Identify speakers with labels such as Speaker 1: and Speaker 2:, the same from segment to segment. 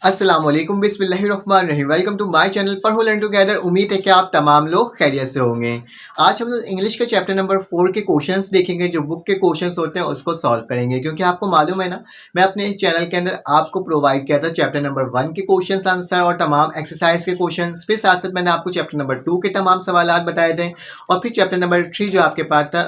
Speaker 1: अस्सलाम वालेकुम बिस्मिल्लाहिर्रहमानिर्रहीम। वेलकम टू माय चैनल पर हो लर्न टुगेदर। उम्मीद है कि आप तमाम लोग खैरियत से होंगे। आज हम लोग इंग्लिश के चैप्टर नंबर 4 के क्वेश्चंस देखेंगे। जो बुक के क्वेश्चंस होते हैं उसको सॉल्व करेंगे, क्योंकि आपको मालूम है ना, मैं अपने चैनल के अंदर आपको प्रोवाइड किया था चैप्टर नंबर 1 के क्वेश्चंस आंसर और तमाम एक्सरसाइज के क्वेश्चन। फिर साथ साथ मैंने आपको चैप्टर नंबर 2 के तमाम सवाल बताए थे, और फिर चैप्टर नंबर 3 जो आपके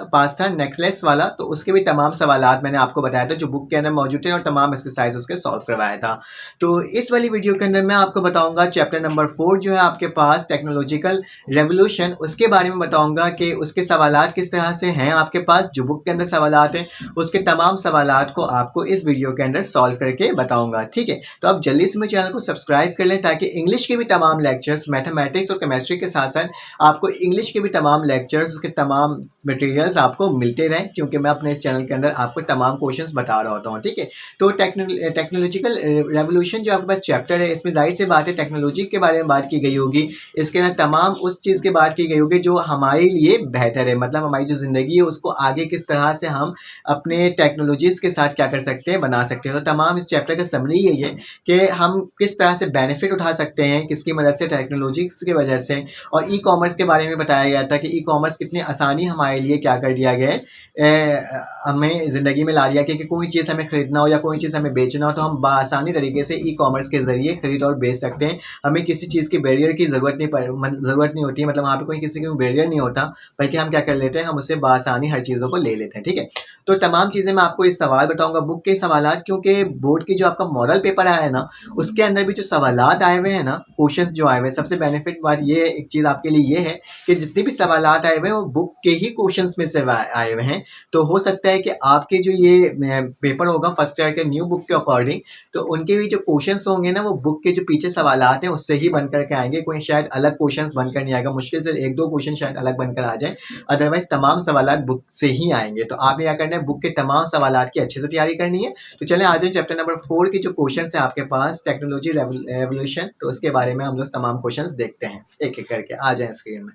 Speaker 1: पास था नेकलेस वाला, तो उसके भी तमाम सवाल मैंने आपको बताया था जो बुक के अंदर मौजूद थे, और तमाम एक्सरसाइज उसके सॉल्व करवाया था। तो इस वाली वीडियो के अंदर मैं आपको बताऊंगा चैप्टर नंबर 4 जो है आपके पास टेक्नोलॉजिकल रेवोल्यूशन, उसके बारे में बताऊंगा कि उसके सवालात किस तरह से हैं आपके पास। जो बुक के अंदर सवालात हैं उसके तमाम सवालात को आपको इस वीडियो के अंदर सॉल्व करके बताऊंगा। ठीक है, तो आप जल्दी से मेरे चैनल को सब्सक्राइब कर लें, ताकि इंग्लिश के भी तमाम लेक्चर्स, मैथमेटिक्स और केमिस्ट्री के साथ साथ आपको इंग्लिश के भी तमाम लेक्चर्स, उसके तमाम मटेरियल्स आपको मिलते रहें, क्योंकि मैं अपने इस चैनल के अंदर आपको तमाम क्वेश्चंस बता रहा होता हूँ। ठीक है, तो टेक्नोलॉजिकल रेवोल्यूशन जो आपके पास चैप्टर है, इसमें जाहिर सी बात है टेक्नोलॉजी के बारे में बात की गई होगी। इसके अंदर तमाम उस चीज़ की बात की गई होगी जो हमारे लिए बेहतर है, मतलब हमारी जो ज़िंदगी है उसको आगे किस तरह से हम अपने टेक्नोलॉजीज़ के साथ क्या कर सकते हैं, बना सकते हैं। तो तमाम इस चैप्टर का समरी यही है कि हम किस तरह से बेनिफिट उठा सकते हैं, किसकी मदद से, टेक्नोलॉजीज़ की वजह से। और ई कॉमर्स के बारे में बताया गया था कि ई कॉमर्स कितनी आसानी हमारे लिए क्या कर दिया गया है, हमें ज़िंदगी में ला दिया कि कोई चीज़ हमें खरीदना हो या कोई चीज़ हमें बेचना हो, तो हम बआसानी तरीके से ई कॉमर्स के ज़रिए खरीद और बेच सकते हैं। हमें किसी चीज़ की बैरियर की ज़रूरत नहीं होती है, मतलब वहाँ पे कोई किसी का बैरियर नहीं होता, बल्कि हम क्या कर लेते हैं, हम उससे बआसानी हर चीज़ों को ले लेते हैं। ठीक है, तो तमाम चीज़ें मैं आपको इस सवाल बताऊँगा, बुक के सवालात, क्योंकि बोर्ड की जो आपका मॉडल पेपर आया है ना, उसके अंदर भी जो सवालात आए हुए हैं ना, क्वेश्चंस जो आए हुए हैं, सबसे बेनिफिट बात ये है, एक चीज़ आपके लिए ये है कि जितने भी सवालात आए हुए हैं वो बुक के ही क्वेश्चंस में से आए हुए हैं। तो हो सकता है कि आपके जो ये पेपर होगा फर्स्ट ईयर के न्यू बुक के अकॉर्डिंग, तो उनके भी जो क्वेश्चंस होंगे ना, वो बुक के जो पीछे सवालात हैं उससे ही बनकर के आएंगे। कोई शायद अलग क्वेश्चंस बनकर नहीं आएगा, मुश्किल से एक दो क्वेश्चन शायद अलग बनकर आ जाए, अदरवाइज तमाम सवालात बुक से ही आएंगे। तो आपने क्या करना है, बुक के तमाम सवालात की अच्छे से तैयारी करनी है। तो चलें आ जाए चैप्टर नंबर 4 के जो क्वेश्चन है आपके पास, टेक्नोलॉजी रेवोल्यूशन, तो उसके बारे में हम लोग तमाम क्वेश्चन देखते हैं एक एक करके। आ जाए स्क्रीन में।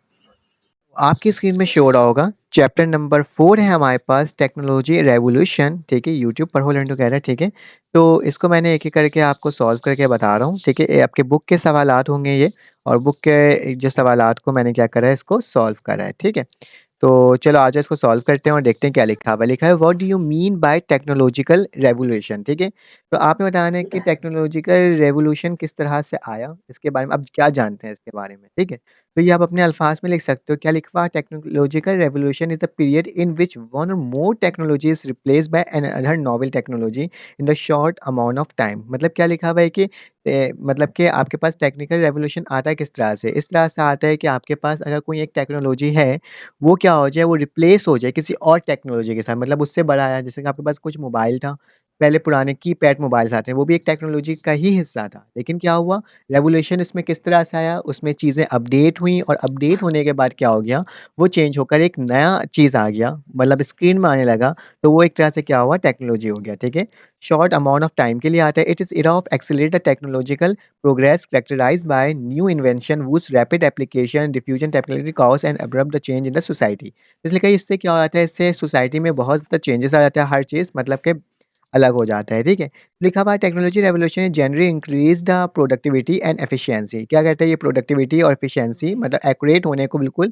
Speaker 2: आपकी स्क्रीन में शो हो रहा होगा चैप्टर नंबर 4 है हमारे पास टेक्नोलॉजी रेवोल्यूशन। ठीक है, यूट्यूब पर हो लर्न टुगेदर। ठीक है, तो इसको मैंने एक एक करके आपको सॉल्व करके बता रहा हूँ। ठीक है, ये आपके बुक के सवालात होंगे ये, और बुक के जो सवालात को मैंने क्या करा है, इसको सॉल्व करा है। ठीक है, तो चलो आज इसको सॉल्व करते हैं और देखते हैं क्या लिखा हुआ है। लिखा है what do you mean by technological revolution. ठीक है, तो आपने बताना है कि टेक्नोलॉजिकल रेवोल्यूशन किस तरह से आया, इसके बारे में आप क्या जानते हैं इसके बारे में। ठीक है, तो ये आप अपने अल्फाज में लिख सकते हो। क्या लिखा हुआ, technological revolution is the period in which one or more technology is replaced by another novel technology in the short amount of time. मतलब क्या लिखा हुआ है कि मतलब कि आपके पास टेक्निकल रेवोल्यूशन आता है किस तरह से, इस तरह से आता है कि आपके पास अगर कोई एक टेक्नोलॉजी है, वो क्या हो जाए, वो रिप्लेस हो जाए किसी और टेक्नोलॉजी के साथ। मतलब उससे बड़ा है, जैसे कि आपके पास कुछ मोबाइल था, पहले पुराने कीपैड मोबाइल्स आते हैं, वो भी एक टेक्नोलॉजी का ही हिस्सा था। लेकिन क्या हुआ, रेवोल्यूशन इसमें किस तरह से आया, उसमें चीज़ें अपडेट हुई, और अपडेट होने के बाद क्या हो गया, वो चेंज होकर एक नया चीज़ आ गया, मतलब स्क्रीन में आने लगा। तो वो एक तरह से क्या हुआ, टेक्नोलॉजी हो गया। ठीक है, शॉर्ट अमाउंट ऑफ टाइम के लिए आता है। It is era of accelerate the technological progress characterized by new invention whose rapid application, diffusion, technology cause and abrupt the change in the society। इसलिए कहीं इससे क्या हो जाता है, इससे सोसाइटी में बहुत ज़्यादा चेंजेस आ जाता है, हर चीज़ मतलब कि अलग हो जाता है। ठीक है, लिखा हुआ है technology revolution generally increase the productivity and efficiency. क्या कहते हैं ये, प्रोडक्टिविटी और एफिशिएंसी, मतलब एक्यूरेट होने को बिल्कुल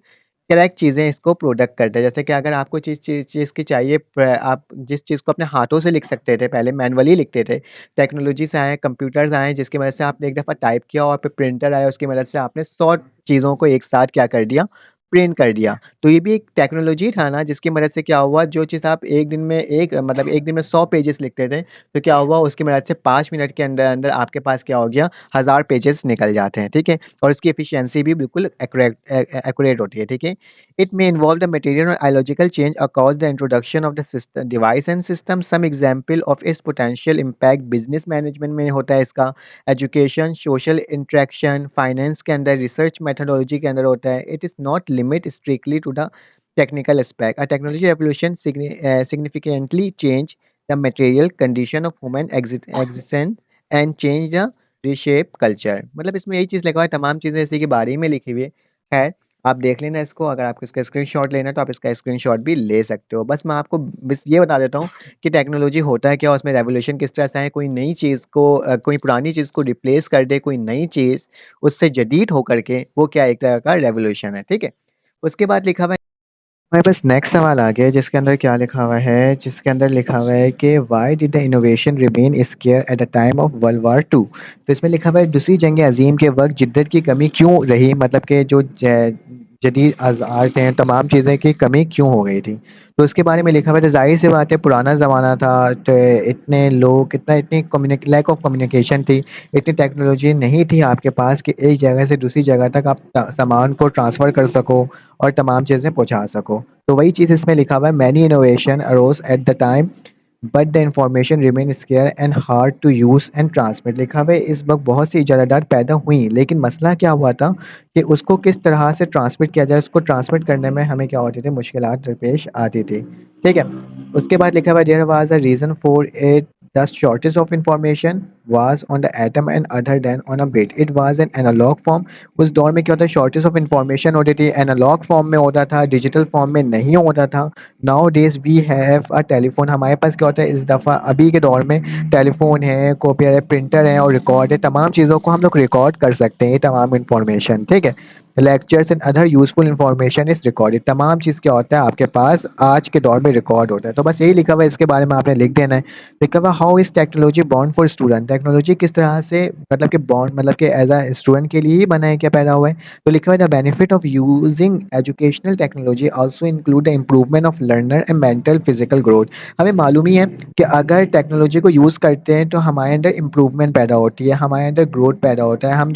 Speaker 2: करेक्ट चीज़ें इसको प्रोडक्ट करते हैं। जैसे कि अगर आपको चीज़ की चाहिए, आप जिस चीज़ को अपने हाथों से लिख सकते थे, पहले मैनुअली लिखते थे, टेक्नोलॉजीज़ आए, कंप्यूटर्स आए, जिसकी मदद से आपने एक दफ़ा टाइप किया और फिर प्रिंटर आया, उसकी मदद से आपने 100 चीज़ों को एक साथ क्या कर दिया, प्रिंट कर दिया। तो ये भी एक टेक्नोलॉजी था ना, जिसकी मदद से क्या हुआ, जो चीज़ आप एक दिन में मतलब एक दिन में 100 पेजेस लिखते थे, तो क्या हुआ, उसकी मदद से 5 मिनट के अंदर-अंदर आपके पास क्या हो गया, 1000 पेजेस निकल जाते हैं। ठीक है, और इसकी एफिशिएंसी भी बिल्कुल एक्यूरेट होती है। ठीक है, it may involve the material or ideological change across the introduction of the system, device and system. Some example of its potential impact business management में होता है इसका, education, social interaction, finance के अंदर, research methodology के अंदर होता है। It is not limit strictly to the technical aspect. A technology revolution significantly change the material condition of human existence and change the reshape culture। मतलब इसमें यही चीज़ लिखा हुआ है, तमाम चीज़ें इसी के बारे में लिखी हुई है। खैर, आप देख लेना इसको, अगर आपको इसका स्क्रीनशॉट लेना है तो आप इसका स्क्रीनशॉट भी ले सकते हो। बस मैं आपको बस ये बता देता हूँ कि टेक्नोलॉजी होता है क्या, उसमें रेवोल्यूशन किस तरह से है, कोई नई चीज़ को कोई पुरानी चीज़ को रिप्लेस कर दे, कोई नई चीज़ उससे जदीद होकर के, वो क्या एक तरह का रेवोल्यूशन है, ठीक है? उसके बाद लिखा हुआ है हमारे पास नेक्स्ट सवाल आ गया है, जिसके अंदर क्या लिखा हुआ है, जिसके अंदर लिखा हुआ है कि why did the innovation remain scarce at the time of world war two. तो इसमें लिखा हुआ है दूसरी जंग अजीम के वक्त जिद्दत की कमी क्यों रही, मतलब कि जो जदीद औज़ार थे, तमाम चीज़ें की कमी क्यों हो गई थी। तो उसके बारे में लिखा हुआ है, तो ज़ाहिर सी बात है पुराना ज़माना था, तो इतने लोग इतनी लैक ऑफ कम्युनिकेशन थी, इतनी टेक्नोलॉजी नहीं थी आपके पास कि एक जगह से दूसरी जगह तक आप सामान को ट्रांसफ़र कर सको और तमाम चीज़ें पहुँचा सको। तो वही चीज़ इसमें लिखा हुआ है, many innovation arose at the time but the information remain scarce and hard to use and transmit. लिखा हुआ है इस वक्त बहुत सी इजादात पैदा हुई, लेकिन मसला क्या हुआ था कि उसको किस तरह से ट्रांसमिट किया जाए, उसको ट्रांसमिट करने में हमें क्या होती थी, मुश्किलात दरपेश आती थी, ठीक है? उसके बाद लिखा हुआ है there was a reason for it, the shortage of information was on the atom and other than on a bit, it was an analog form. उस दौर में क्या होता है, शॉर्टेज ऑफ इंफॉर्मेशन होती थी, एनालॉग फॉर्म में होता था, डिजिटल फॉर्म में नहीं होता था। Nowadays we have a telephone, हमारे पास क्या होता है इस दफ़ा अभी के दौर में, टेलीफोन है, कॉपियर है, प्रिंटर है और रिकॉर्ड है, तमाम चीज़ों को हम लोग रिकॉर्ड कर सकते हैं, ये तमाम इंफॉर्मेशन, ठीक है? Lectures and other useful information is recorded, तमाम चीज़ क्या होता है आपके पास आज के दौर में रिकॉर्ड होता है। तो बस यही लिखा हुआ है, इसके बारे में आपने लिख देना है। लिखा हुआ how is technology bond for student, technology किस तरह से मतलब कि बॉन्ड मतलब कि एज अ स्टूडेंट के लिए ही बना है, क्या पैदा हुआ है। तो लिखा हुआ है the benefit of using educational technology also include the improvement of learner and mental physical growth. हमें मालूम ही है कि अगर टेक्नोलॉजी को यूज़ करते हैं तो हमारे अंदर इम्प्रूवमेंट पैदा होती है, हमारे अंदर ग्रोथ पैदा होता है, हम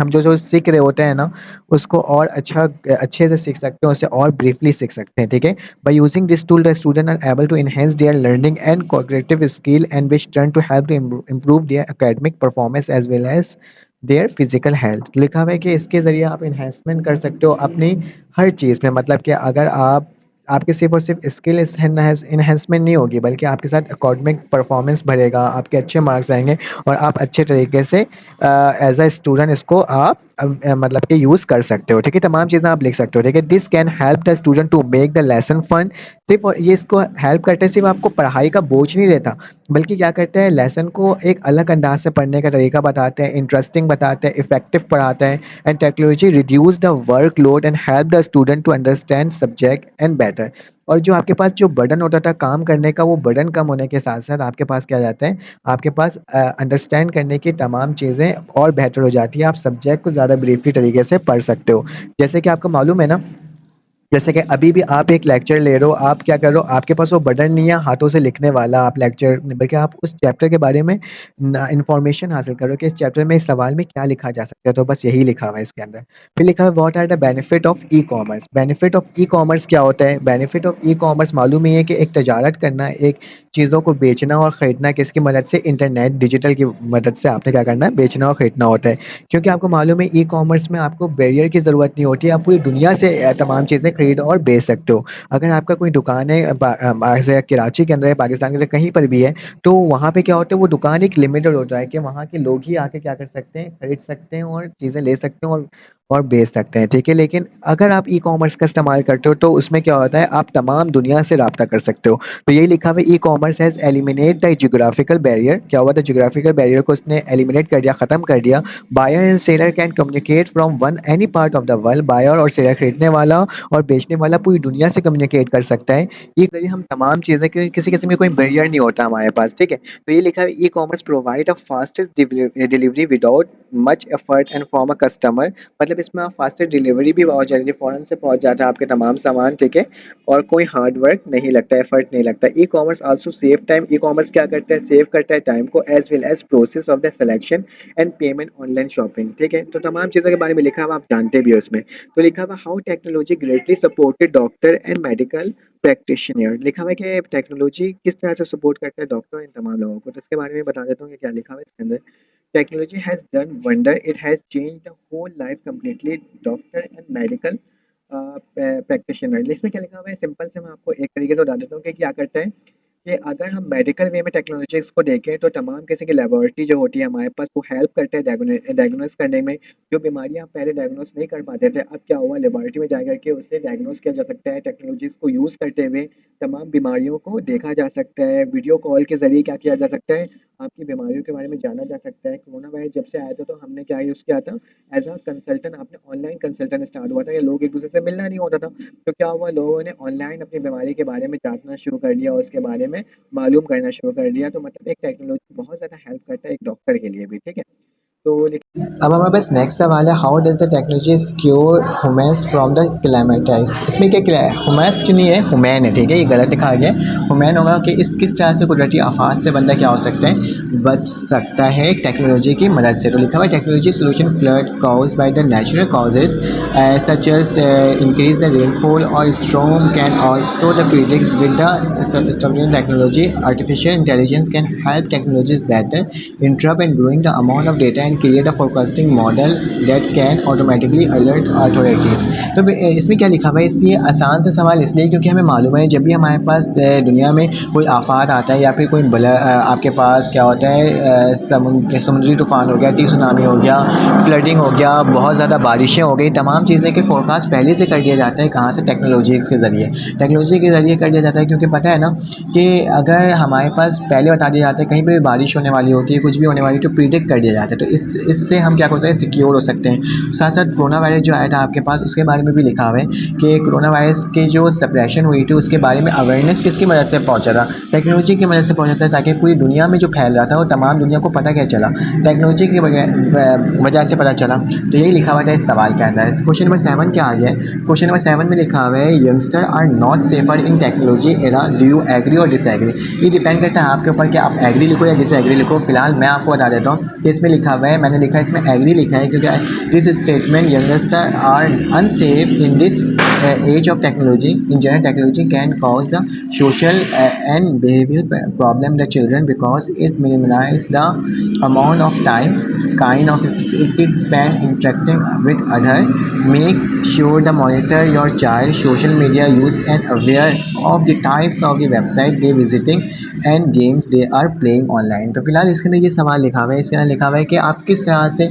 Speaker 2: जो जो सीख रहे होते हैं ना, उसको और अच्छे से सीख सकते हैं, उससे और ब्रीफली सीख सकते हैं, ठीक है? By using this tool, the students are able to enhance their learning and cognitive skill, and which turn to help to improve their academic performance as well as their physical health। लिखा हुआ है कि इसके ज़रिए आप enhancement कर सकते हो अपनी हर चीज़ में, मतलब कि अगर आप आपके सिर्फ़ और सिर्फ़ स्किल एनहांसमेंट नहीं होगी, बल्कि आपके साथ एकेडमिक परफॉर्मेंस बढ़ेगा, आपके अच्छे मार्क्स आएँगे और आप अच्छे तरीके से एज़ अ स्टूडेंट इसको आप मतलब कि यूज़ कर सकते हो, ठीक है? तमाम चीज़ें आप लिख सकते हो, ठीक है? This can help the student to make the lesson fun. सिर्फ़ और ये इसको हेल्प करता है, सिर्फ़ आपको पढ़ाई का बोझ नहीं देता, बल्कि क्या करता है, लेसन को एक अलग अंदाज़ से पढ़ने का तरीका बताते हैं, इंटरेस्टिंग बताते हैं, इफ़ेक्टिव पढ़ाते हैं। And technology reduce the workload and help the student to understand subject and better. और जो आपके पास जो बर्डन होता था काम करने का, वो बर्डन कम होने के साथ-साथ आपके पास क्या आ जाता है, आपके पास अंडरस्टैंड करने की तमाम चीज़ें और बेहतर हो जाती है। आप सब्जेक्ट को ज़्यादा ब्रीफली तरीके से पढ़ सकते हो। जैसे कि आपको मालूम है ना, जैसे कि अभी भी आप एक लेक्चर ले रहे हो, आप क्या कर रहे हो, आपके पास वो बटन नहीं है हाथों से लिखने वाला आप लेक्चर, बल्कि आप उस चैप्टर के बारे में न इन्फॉर्मेशन हासिल कर रहे हो कि इस चैप्टर में इस सवाल में क्या लिखा जा सकता है, तो बस यही लिखा हुआ है इसके अंदर। फिर लिखा है what are the benefit of e-commerce, benefit of e-commerce क्या होता है? बेनिफिट ऑफ ई-कॉमर्स मालूम ही है कि एक तजारत करना, एक चीज़ों को बेचना और खरीदना किसकी मदद से, इंटरनेट डिजिटल की मदद से आपने क्या करना है, बेचना और खरीदना होता है। क्योंकि आपको मालूम है ई-कॉमर्स में आपको बैरियर की ज़रूरत नहीं होती है, आप पूरी दुनिया से तमाम चीज़ें खरीद और बेच सकते हो। अगर आपका कोई दुकान है ऐसे कराची के अंदर है, पाकिस्तान के अंदर कहीं पर भी है, तो वहाँ पे क्या होता है, वो दुकान एक लिमिटेड होता है कि वहाँ के लोग ही आके क्या कर सकते हैं, खरीद सकते हैं और चीज़ें ले सकते हैं और बेच सकते हैं, ठीक है? लेकिन अगर आप ई-कॉमर्स का इस्तेमाल करते हो तो उसमें क्या होता है, आप तमाम दुनिया से राब्ता कर सकते हो। तो यही लिखा हुआ है e-commerce has eliminate the geographical barrier, क्या हुआ था, जियोग्राफिकल बैरियर को उसने एलिमिनेट कर दिया, ख़त्म कर दिया। Buyer and seller can communicate from one any part of the world, buyer और सेलर खरीदने वाला और बेचने वाला पूरी दुनिया से कम्युनिकेट कर सकता है। ये करिए हम तमाम चीज़ें किसी किस्म में कोई बैरियर नहीं होता हमारे पास, ठीक है? तो ये लिखा है e commerce provide a fastest delivery without much effort and from a customer, मतलब इसमें आप फास्टेस्ट डिलीवरी भी बहुत जल्दी फ़ौरन से पहुंच जाता है आपके तमाम सामान, ठीक है? और कोई हार्ड वर्क नहीं लगता है, एफर्ट नहीं लगता है। E-commerce also save time, e-commerce क्या करता है, सेव करता है टाइम को, as well as process of the selection and payment online shopping, ठीक है? तो तमाम चीज़ों के बारे में लिखा हुआ आप जानते भी हो इसमें। तो लिखा हुआ how technology greatly supported doctor and medical practitioner, लिखा हुआ है कि टेक्नोलॉजी किस तरह से सपोर्ट करता है डॉक्टर इन तमाम लोगों को। तो इसके बारे में बता देता हूँ कि क्या लिखा हुआ है इसके अंदर। Technology has done wonder, it has change the whole life completely, doctor and medical practitioner. इसमें क्या लिखा हुआ है, सिंपल से मैं आपको एक तरीके से बता देता हूँ कि क्या करता है। कि अगर हम मेडिकल वे में टेक्नोलॉजीज़ को देखें तो तमाम किस्म की लैबोरेटरी जो होती है हमारे पास वो हेल्प करते हैं डायग्नोस करने में। जो बीमारियाँ हम पहले डायग्नोस नहीं कर पाते थे, अब क्या हुआ लेबोरेटरी में जा कर के उससे डायग्नोस किया जा सकता है। टेक्नोलॉजीज़ को यूज़ करते हुए तमाम बीमारियों को देखा जा सकता है। वीडियो कॉल के ज़रिए क्या किया जा सकता है, आपकी बीमारियों के बारे में जाना जा सकता है। कोरोना वायरस जब से आया था तो हमने क्या यूज़ किया था, एज़ अ कंसल्टेंट आपने ऑनलाइन कंसल्टेंट स्टार्ट हुआ था या लोग एक-दूसरे से मिलना नहीं होता था। तो क्या हुआ, लोगों ने ऑनलाइन अपनी बीमारी के बारे में जानना शुरू कर दिया और उसके बारे में मालूम करना शुरू कर दिया। तो मतलब एक टेक्नोलॉजी बहुत ज़्यादा हेल्प करता है एक डॉक्टर के लिए भी, ठीक है? तो अब हमारे पास नेक्स्ट सवाल है, how does the technology secure humans from the climatize. इसमें क्या है, ह्यूमन्स जो नहीं है, ह्यूमैन है, ठीक है, ये गलत लिखा गया है। ह्यूमैन होगा कि इस किस तरह से कुदरती आफात से बंदा क्या हो सकता है, बच सकता है टेक्नोलॉजी की मदद से। तो लिखा हुआ है technology solution flood cause by the natural causes such as increase the rainfall और storm can also the predict with the storm technology. Artificial intelligence can help technologies better interrupt and growing the amount of data and create a forecasting model that can automatically alert authorities। तो इसमें क्या लिखा हुआ है, इसलिए आसान से सवाल इसलिए क्योंकि हमें मालूम है जब भी हमारे पास दुनिया में कोई आफात आता है या फिर कोई आपके पास क्या होता है, समुद्री तूफ़ान हो गया, सुनामी हो गया, फ्लडिंग हो गया, बहुत ज़्यादा बारिशें हो गई, तमाम चीज़ें के फोरकास्ट पहले से कर दिया जाता है। कहाँ से, टेक्नोलॉजी के ज़रिए। टेक्नोलॉजी के ज़रिए कर दिया जाता है क्योंकि पता है ना कि अगर हमारे पास पहले बता दिया जाता है कहीं पर बारिश होने वाली होती है, कुछ भी होने वाली है, तो प्रिडिक्ट कर दिया जाता है। तो इससे हम क्या हो सकते हैं, सिक्योर हो सकते हैं। साथ साथ कोरोना वायरस जो आया था आपके पास, उसके बारे में भी लिखा हुआ है कि कोरोना वायरस की जो सप्रेशन हुई थी उसके बारे में अवेयरनेस किसकी मदद से पहुंचा था, टेक्नोलॉजी की मदद से पहुंचा था, ताकि पूरी दुनिया में जो फैल रहा था वो तमाम दुनिया को पता क्या चला, टेक्नोलॉजी की वजह से पता चला। तो यही लिखा हुआ था इस सवाल के अंदर। क्वेश्चन नंबर 7 क्या आ गया है, क्वेश्चन नंबर 7 में लिखा हुआ है youngster are not safer in technology era, do you agree और डिसएग्री। ये डिपेंड करता है आपके ऊपर कि आप एग्री लिखो या डिसएग्री लिखो। फिलहाल मैं आपको बता देता हूँ कि इसमें लिखा हुआ है, मैंने लिखा है इसमें एग्री लिखा है क्योंकि this statement youngster are unsafe in this age of technology in general technology can cause the social and behaviour problem the children because it minimise the amount of time kind of it spend interacting with other। make sure to monitor your child social media use and aware of the types of the website they visiting and games they are playing online। तो फिलहाल इसके अंदर ये सवाल लिखा हुआ है, इसके अंदर लिखा हुआ है कि आप किस तरह से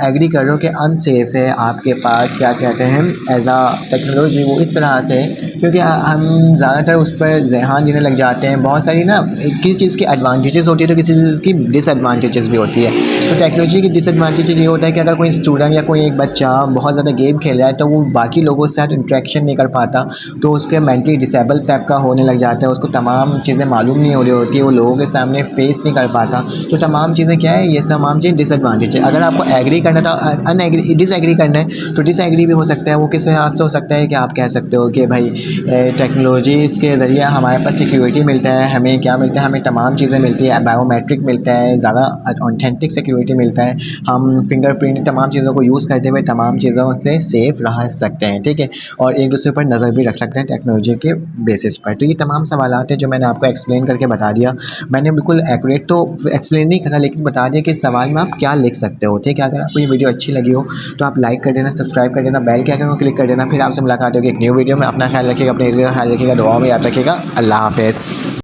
Speaker 2: एग्री कर रहे हो कि अनसेफ है आपके पास क्या कहते हैं एज आ टेक्नोलॉजी। वो इस तरह से क्योंकि हम ज़्यादातर उस पर ध्यान देने लग जाते हैं। बहुत सारी ना किसी चीज़ की एडवांटेजेस होती है तो किसी चीज़ की डिसएडवांटेजेस भी होती है। तो टेक्नोलॉजी की डिसएडवांटेजेस ये होता है कि अगर कोई स्टूडेंट या कोई एक बच्चा बहुत ज़्यादा गेम खेल रहा है तो वो बाकी लोगों के साथ इंटरेक्शन नहीं कर पाता, तो उसके मेंटली डिसेबल टाइप का होने लग जाता है, उसको तमाम चीज़ें मालूम नहीं हो रही होती है, वो लोगों के सामने फेस नहीं कर पाता। तो तमाम चीज़ें क्या है, ये तमाम चीज़ें डिसएडवांटेज है। अगर आपको एग्री करना था अनएग्री डिसएग्री करना है तो डिसएग्री भी हो सकता है। वो किस हिसाब से हो सकता है कि आप कह सकते हो कि भाई टेक्नोलॉजी के ज़रिए हमारे पास सिक्योरिटी मिलता है, हमें क्या मिलता है, हमें तमाम चीज़ें मिलती है, बायोमेट्रिक मिलता है, ज़्यादा ऑथेंटिक सिक्योरिटी मिलता है, हम फिंगरप्रिंट तमाम चीज़ों को यूज़ करते हुए तमाम चीज़ों से सेफ रह सकते हैं, ठीक है, और एक दूसरे पर नज़र भी रख सकते हैं टेक्नोलॉजी के बेसिस पर। तो ये तमाम सवालात हैं जो मैंने आपको एक्सप्लेन करके बता दिया। मैंने बिल्कुल एक्यूरेट तो एक्सप्लेन नहीं करा लेकिन बता दिया कि इस सवाल में आप क्या लिख सकते हो, ठीक है। अगर आपको ये वीडियो अच्छी लगी हो तो आप लाइक कर देना, सब्सक्राइब कर देना, बेल के आइकन को क्लिक कर देना। फिर आपसे मुलाकात होगी एक न्यू वीडियो में। अपना ख्याल रखिएगा, अपने एरिया का ख्याल रखिएगा, दुआ में याद रखिएगा। अल्लाह हाफ़िज़।